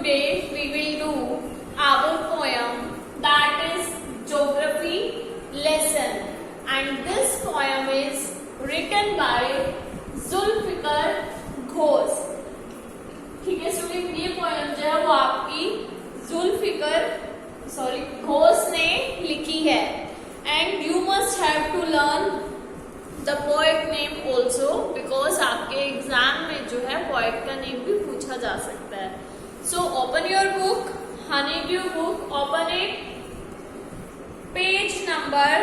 today we will do our poem that is geography lesson, and this poem is written by Zulfikar Ghosh. ठीक है student, ये poem जो है वो आपकी घोष ने लिखी है। And you must have to learn the poet name also, because आपके एग्जाम में जो है पोएट का नेम भी पूछा जा सकता है। So open your book, honeydew book, open it, page number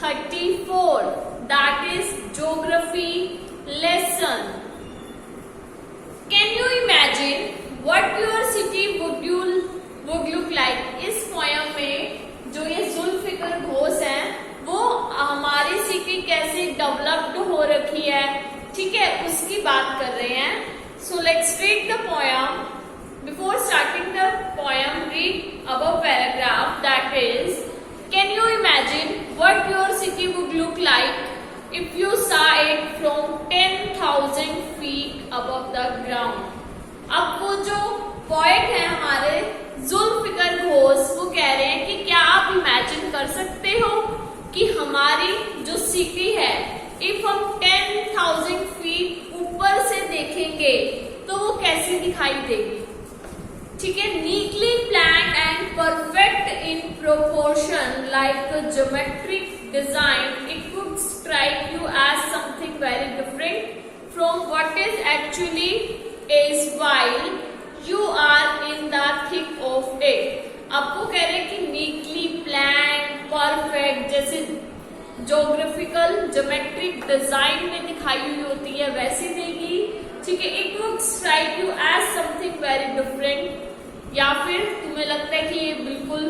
34, that is geography lesson. Can you imagine what your city would look like? इस पोयम में जो ये जुल्फिकर घोष है वो हमारी सिटी कैसे डेवलप्ड हो रखी है, ठीक है, उसकी बात कर रहे हैं। सो let's read the poem. Before starting the poem, read above paragraph, that is, can you imagine what your city would look like if you saw it from 10,000 feet above the ground? अब वो जो poet है हमारे जुल्फिकर घोष, वो कह रहे हैं कि क्या आप इमेजिन कर सकते हो कि हमारी जो सिटी है, इफ हम 10,000 फीट ऊपर से देखेंगे तो वो कैसी दिखाई देगी। ठीक है, neatly planned and perfect in proportion like geometric design, it would strike you as something very different from what is actually is while you are in the thick of it. आपको कह रहे हैं कि नीटली प्लान्ड, परफेक्ट, जैसे geographical geometric design में दिखाई हुई होती है वैसी देगी। ठीक है, it would strike you as something very different, या फिर तुम्हें लगता है कि ये बिल्कुल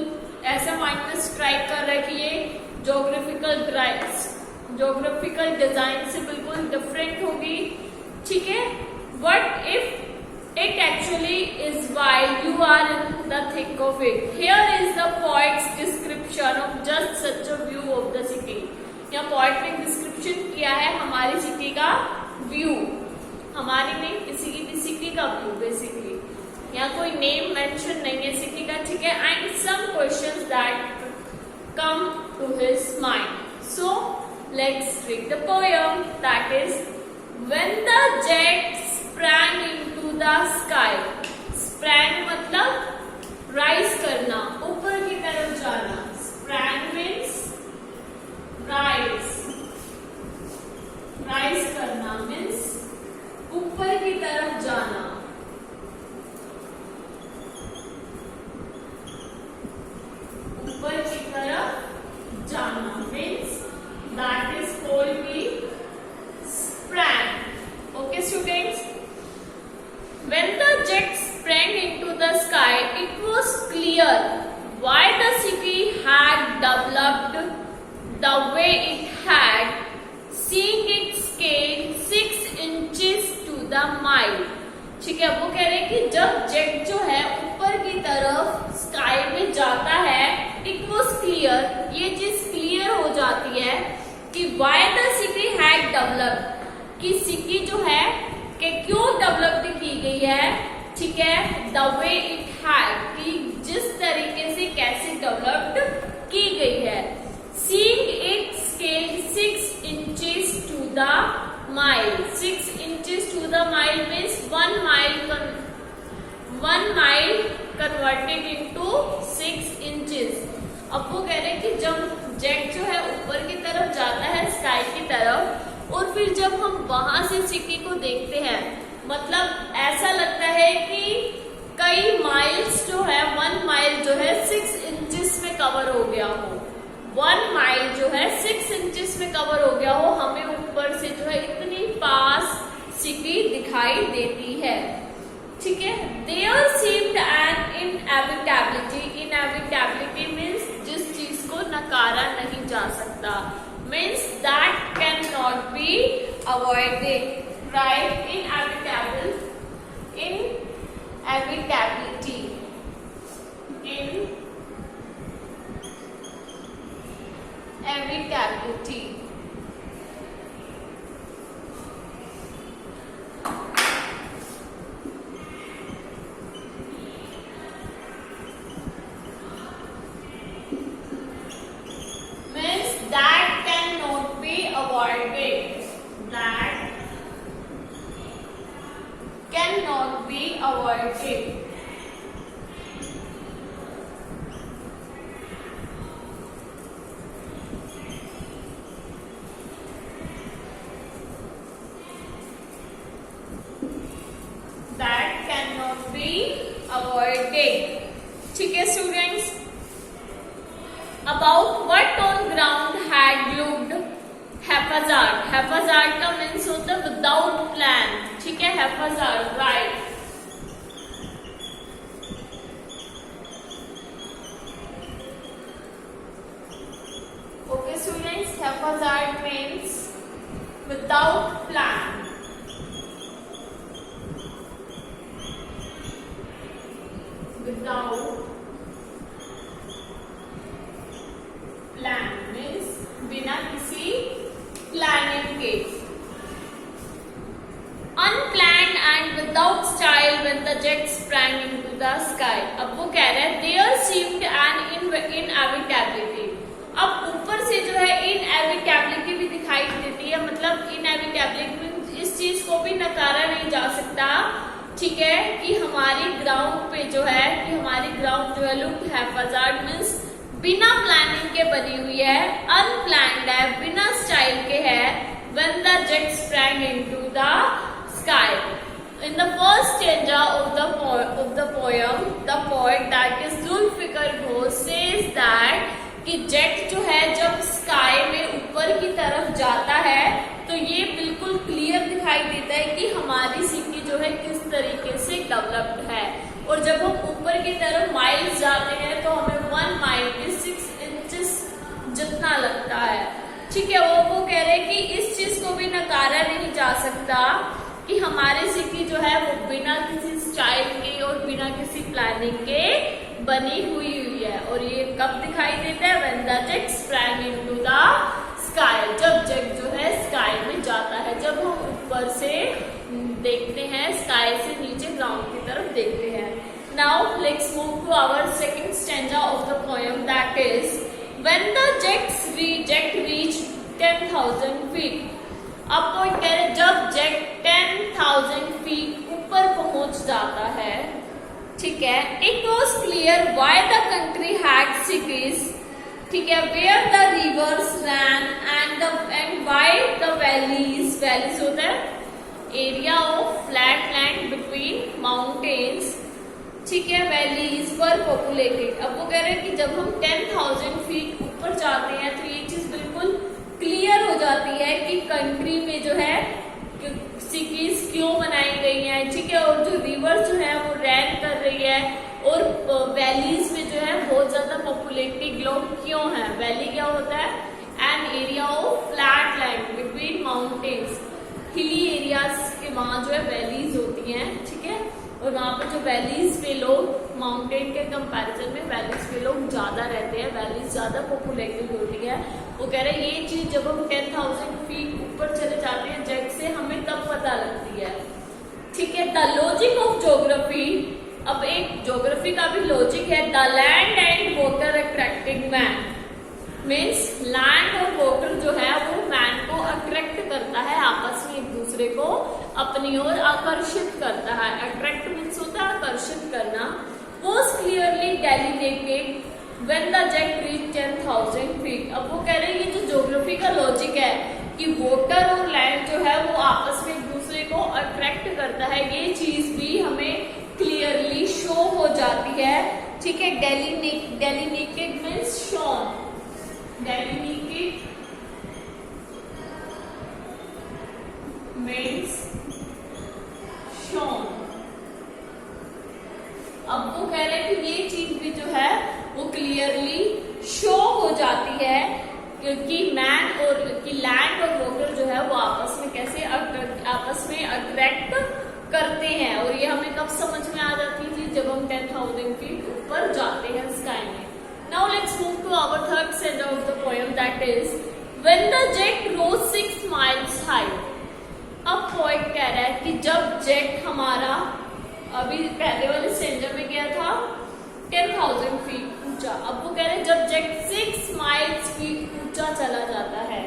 ऐसा माइंड में स्ट्राइक कर रहा है कि ये ज्योग्राफिकल डिजाइन से बिल्कुल डिफरेंट होगी। ठीक है, but if it actually is while you are in the thick of it. Here is the poet's description of just such a view of the city. यहाँ पोएट ने डिस्क्रिप्शन किया है हमारी सिटी का व्यू, हमारी नहीं, किसी की भी सिटी का व्यू बेसिकली। यहाँ कोई नेम मेंशन नहीं है सिटी का, ठीक है। And some questions that come to his mind. So let's read the poem, that is when the jet sprang into the sky। sprang मतलब राइज करना, ऊपर की तरफ जाना। sprang means राइज करना मीन्स ऊपर की तरफ जाना। ऊपर की तरफ जाना means that is called be sprang। Okay students, when the jet sprang into the sky, it was clear why the city had developed the way it had, seeing its scale 6 inches to the mile। ठीक है, वो कह रहे हैं कि जब jet जो है ऊपर की तरफ स्काई में जाता है, इट वॉज क्लियर, ये चीज क्लियर हो जाती है कि why the city had developed, कि सिटी जो है कि क्यों डेवलप्ड की गई है। ठीक है, द वे इट हैड, कि जिस तरीके से कैसे डेवलप्ड की गई है। Seeing it scale 6 inches to the mile. 6 inches to the mile means 1 mile converted into 6 inches. अब वो कह रहे हैं कि जब जेट जो है ऊपर की तरफ जाता है स्काई की तरफ, और फिर जब हम वहां से सिटी को देखते हैं, मतलब ऐसा लगता है कि कई माइल्स जो है, 1 माइल जो है 6 इंचेस में कवर हो गया हो। 1 माइल जो है 6 इंचेस में कवर हो गया हो, हमें ऊपर से जो है इतनी पास सिटी दिखाई देती है। ठीक है, there seemed an inevitability. Inevitability means जिस चीज को नकारा नहीं जा सकता, means that cannot be avoided, right? Inevitability, inevitability। cannot be avoided. That cannot be avoided. ठीक है students, about what on ground had looked haphazard. Haphazard का मीन्स होता है विदाउट प्लान. ठीक है, haphazard, right. Okay students, haphazard means without plan. Without plan means बिना किसी planning के. Unplanned and without style when the jet sprang into the sky. अब वो कह रहे हैं there seemed an inevitability. अब ऊपर से जो है inevitability भी दिखाई देती है, मतलब inevitability इस चीज को भी नकारा नहीं जा सकता. ठीक है, कि हमारी ग्राउंड पे जो है, कि हमारी ग्राउंड जो है लुक्ड हैप्पीजार्ड मींस बिना प्लानिंग के बनी हुई है, अनप्लैन्ड है, बिना स्टाइल के है. When the jet sprang into the sky. In the first stanza of the poem the poet that is Zulfikar Ghosh says that कि जेट जो है जब स्काई में ऊपर की तरफ जाता है तो ये बिल्कुल क्लियर दिखाई देता है कि हमारी सिटी जो है किस तरीके से डेवलप्ड है. और जब हम ऊपर की तरफ माइल्स जाते हैं तो हमें 1 माइल के 6 इंचेस जितना लगता है. ठीक है, वो कह रहे हैं कि इस चीज को भी नकारा नहीं जा सकता कि हमारी सिटी जो है वो बिना किसी स्टाइल के और बिना किसी प्लानिंग के बनी हुई है. और ये कब दिखाई देता है? When the jet sprang into the sky. जब जेट जो है स्काई में जाता है, जब हम ऊपर से देखते हैं, स्काई से नीचे ग्राउंड की तरफ देखते हैं. Now let's move to our second stanza of the poem that is when the jet reach 10,000 feet. अब पॉइंट कह रहे जब जेट 10,000 फीट ऊपर पहुंच जाता है. ठीक है, it was clear why the country had cities. ठीक है, where the rivers ran and why the valleys होता है area of flat land between mountains. ठीक है, वैलीज वर पॉपुलेटेड. अब वो कह रहे हैं कि जब हम 10,000 फीट ऊपर जाते हैं तो ये चीज बिल्कुल क्लियर हो जाती है कि कंट्री में जो है सिटीज क्यों बनाई गई हैं. ठीक है, और जो रिवर्स जो है वो रैन कर रही है और वैलीज में जो है बहुत ज्यादा पॉपुलेटेड लोग क्यों हैं. वैली क्या होता है? An area of flat land between mountains. Hilly areas के वहां जो है वैलीज होती हैं. ठीक है, और वहां पर जो वैलीज पे लोग माउंटेन के कंपैरिजन में वैलीज पे लोग ज्यादा रहते हैं, वैलीज ज्यादा पॉपुलेटेड होती है. वो कह रहे हैं ये चीज जब हम 10,000 फीट ऊपर चले जाते हैं जेट से हमें तब पता लगती है. ठीक है, द लॉजिक ऑफ ज्योग्राफी. अब एक ज्योग्राफी का भी लॉजिक है. The land and water attracting man. Means land और वाटर जो है वो मैन को अट्रैक्ट करता है, आपस में एक दूसरे को अपनी ओर आकर्षित करता है. अट्रैक्ट मीन्स होता है आकर्षित करना. Was clearly delineated when the jet reach 10,000 feet. अब वो कह रहे हैं ये जो ज्योग्राफी का लॉजिक है कि वाटर और लैंड जो है वो आपस में एक दूसरे को अट्रैक्ट करता है, ये चीज भी हमें क्लियरली शो हो जाती है. ठीक है, delineated means shown. Delineated means shown. अब वो कह रहे हैं कि ये चीज भी जो है वो क्लियरली शो हो जाती है कि मैन और कि लैंड और वाटर जो है वो आपस में कैसे आपस में अट्रैक्ट करते हैं. और ये हमें कब समझ में आ जाती थी? जब हम 10,000 फीट ऊपर जाते हैं स्काई में. Now let's move to our third stanza of the poem that is when the jet rose 6 miles high. अब पोएट कह रहा है कि जब जेट हमारा अभी पहले वाले स्टेंजा में गया था 10,000 फीट ऊंचा. अब वो कह रहे हैं जब जेट 6 माइल्स फीट ऊंचा चला जाता है.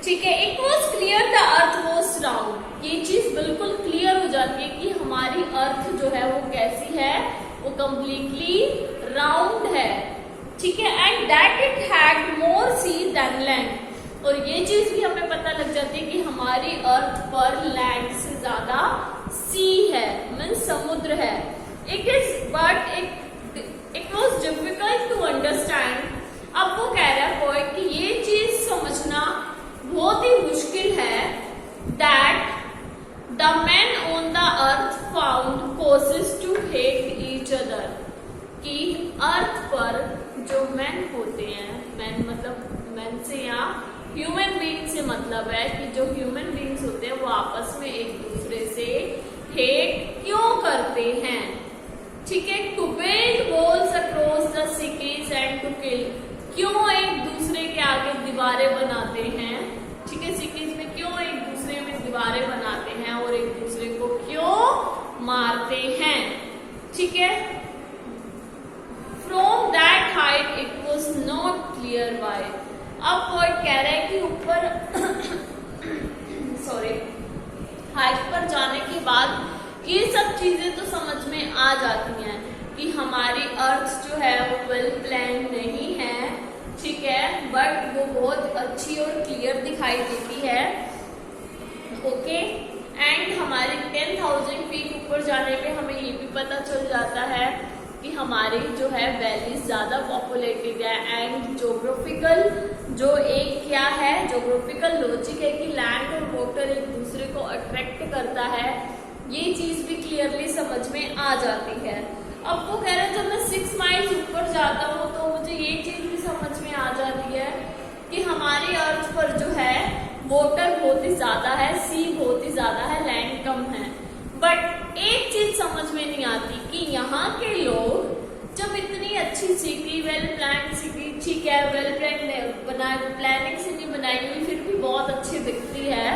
ठीक है, it was clear the earth was round. ये चीज बिल्कुल क्लियर हो जाती है कि हमारी हमारी अर्थ जो है वो कैसी है, वो कंप्लीटली राउंड है, ठीक है। And that it had more sea than land, और ये चीज भी हमें पता लग जाती है कि हमारी अर्थ पर लैंड से ज्यादा सी है, मीन्स समुद्र है। It is but it was difficult to understand. अब वो कह रहा है पोएट कि ये चीज समझना बहुत ही मुश्किल है, that the man on the earth found causes to hate each other, कि अर्थ पर जो मैन होते हैं, मैन मतलब मैन से यहाँ ह्यूमन बीइंग से मतलब है कि जो ह्यूमन बीइंग्स होते हैं वो आपस में एक दूसरे से हेट क्यों करते हैं, ठीक है। To build walls across the cities and to kill, क्यों एक दूसरे के आगे दीवारें बनाते हैं, ठीक है। सिटीज में क्यों एक दूसरे में दीवारें बनाते हैं और एक दूसरे को क्यों मारते हैं, ठीक है। From that height it was not clear why. अब पोएट कह रहा है कि ऊपर हाइट पर जाने के बाद ये सब चीजें तो समझ में आ जाती हैं कि हमारी अर्थ जो है वो वेल प्लान नहीं है, ठीक है, बट वो बहुत अच्छी और क्लियर दिखाई देती है, ओके। एंड हमारे 10,000 फीट ऊपर जाने पे हमें ये भी पता चल जाता है कि हमारी जो है वैलीज ज्यादा पॉपुलेटेड है। एंड जोग्राफिकल जो एक क्या है, जोग्राफिकल लॉजिक है कि लैंड और वाटर एक दूसरे को अट्रैक्ट करता है, ये चीज भी क्लियरली समझ में आ जाती है। अब वो कह रहे हैं जब मैं 6 माइल्स ऊपर जाता हूँ तो मुझे ये चीज भी समझ में आ जाती है कि हमारी अर्थ पर जो है वाटर बहुत ही ज्यादा है, सी बहुत ही ज्यादा है, लैंड कम है। बट एक चीज समझ में नहीं आती कि यहाँ के लोग जब इतनी अच्छी सिटी, वेल प्लान सिटी, ठीक है, वेल प्लानिंग से नहीं बनाई हुई, फिर भी बहुत अच्छी दिखती है,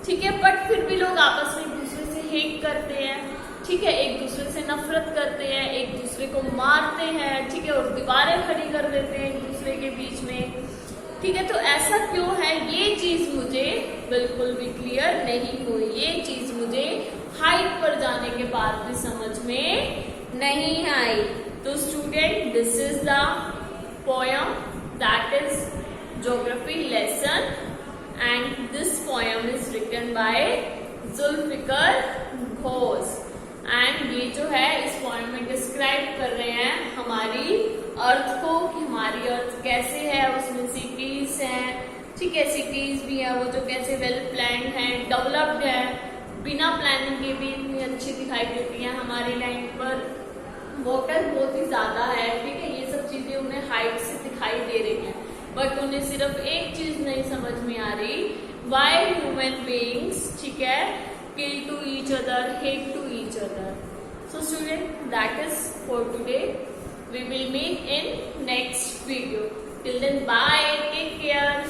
ठीक है, बट फिर भी लोग आपस में एक दूसरे से हेट करते हैं, ठीक है, एक दूसरे से नफरत करते हैं, एक दूसरे को मारते हैं, ठीक है, और दीवारें खड़ी कर देते हैं एक दूसरे के बीच में, ठीक है। तो ऐसा क्यों है, ये चीज मुझे बिल्कुल भी क्लियर नहीं हुई, ये चीज मुझे हाइट पर जाने के बाद भी समझ में नहीं आई। तो student, this is the poem that is geography lesson, and this poem is written by Zulfiqar Ghosh. And ये जो है इस पोयम में डिस्क्राइब कर रहे हैं हमारी अर्थ को, कि हमारी अर्थ कैसे है, उसमें सिटीज हैं, ठीक है, सिटीज भी है वो जो कैसे वेल प्लान्ड है, डेवलप्ड है, बिना प्लानिंग के भी इतनी अच्छी दिखाई देती है। हमारी लैंड पर वाटर बहुत ही ज्यादा है, ठीक है, ये सब चीजें उन्हें हाइट से दिखाई दे रही हैं, बट उन्हें सिर्फ एक चीज नहीं समझ में आ रही, वाई ह्यूमन बीइंग्स, ठीक है, kill to each other, hate to each other. So student, that is for today. We will meet in next video. Till then, bye, take care.